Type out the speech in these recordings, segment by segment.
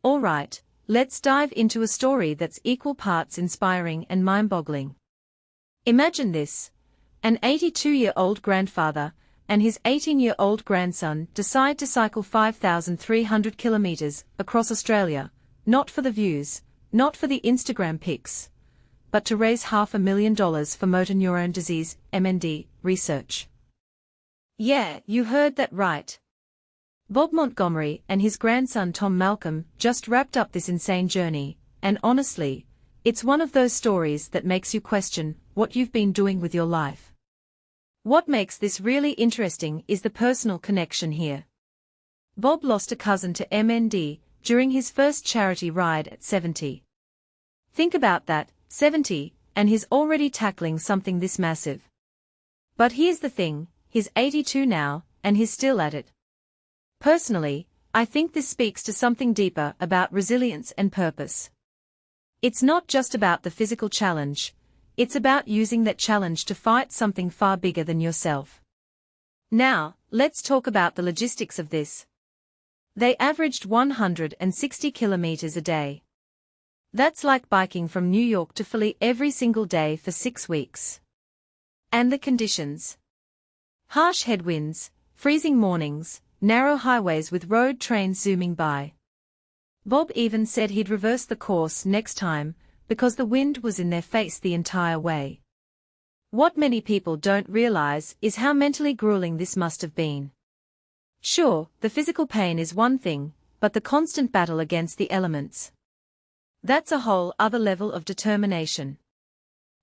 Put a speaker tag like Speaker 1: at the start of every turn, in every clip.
Speaker 1: Alright, let's dive into a story that's equal parts inspiring and mind-boggling. Imagine this. An 82-year-old grandfather and his 18-year-old grandson decide to cycle 5,300 kilometers across Australia, not for the views, not for the Instagram pics, but to raise $500,000 for motor neurone disease, MND, research. Yeah, you heard that right. Bob Montgomery and his grandson Tom Malcolm just wrapped up this insane journey, and honestly, it's one of those stories that makes you question what you've been doing with your life. What makes this really interesting is the personal connection here. Bob lost a cousin to MND during his first charity ride at 70. Think about that, 70, and he's already tackling something this massive. But here's the thing, he's 82 now, and he's still at it. Personally, I think this speaks to something deeper about resilience and purpose. It's not just about the physical challenge, it's about using that challenge to fight something far bigger than yourself. Now, let's talk about the logistics of this. They averaged 160 kilometers a day. That's like biking from New York to Philly every single day for 6 weeks. And the conditions. Harsh headwinds, freezing mornings, narrow highways with road trains zooming by. Bob even said he'd reverse the course next time, because the wind was in their face the entire way. What many people don't realize is how mentally grueling this must have been. Sure, the physical pain is one thing, but the constant battle against the elements. That's a whole other level of determination.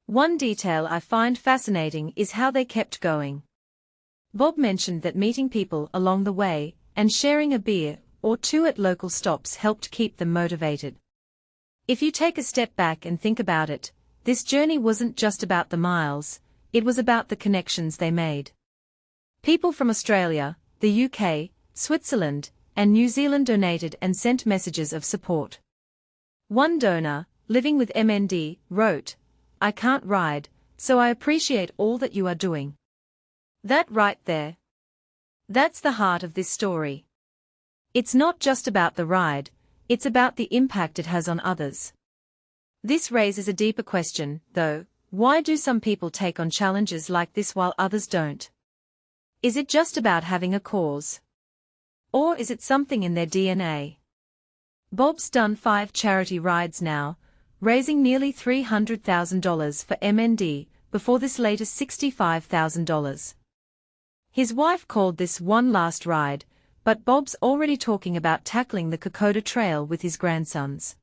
Speaker 1: One detail I find fascinating is how they kept going. Bob mentioned that meeting people along the way and sharing a beer or two at local stops helped keep them motivated. If you take a step back and think about it, this journey wasn't just about the miles, it was about the connections they made. People from Australia, the UK, Switzerland, and New Zealand donated and sent messages of support. One donor, living with MND, wrote, "I can't ride, so I appreciate all that you are doing." That right there. That's the heart of this story. It's not just about the ride, it's about the impact it has on others. This raises a deeper question, though. Why do some people take on challenges like this while others don't? Is it just about having a cause? Or is it something in their DNA? Bob's done 5 charity rides now, raising nearly $300,000 for MND, before this latest $65,000. His wife called this one last ride, but Bob's already talking about tackling the Kokoda Trail with his grandsons.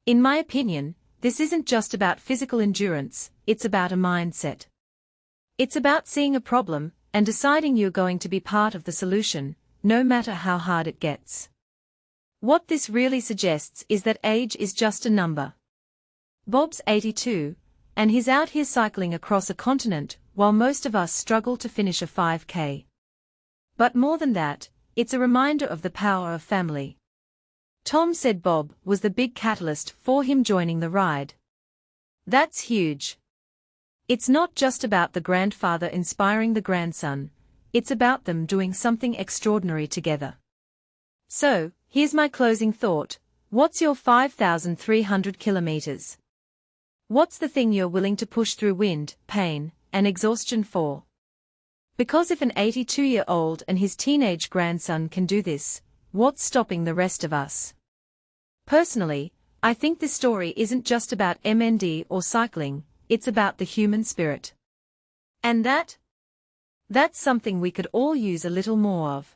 Speaker 1: In my opinion, this isn't just about physical endurance, it's about a mindset. It's about seeing a problem and deciding you're going to be part of the solution, no matter how hard it gets. What this really suggests is that age is just a number. Bob's 82, and he's out here cycling across a continent, while most of us struggle to finish a 5K. But more than that, it's a reminder of the power of family. Tom said Bob was the big catalyst for him joining the ride. That's huge. It's not just about the grandfather inspiring the grandson, it's about them doing something extraordinary together. So, here's my closing thought. What's your 5,300 kilometers? What's the thing you're willing to push through wind, pain, and exhaustion for? Because if an 82-year-old and his teenage grandson can do this, what's stopping the rest of us? Personally, I think this story isn't just about MND or cycling, it's about the human spirit. And that's something we could all use a little more of.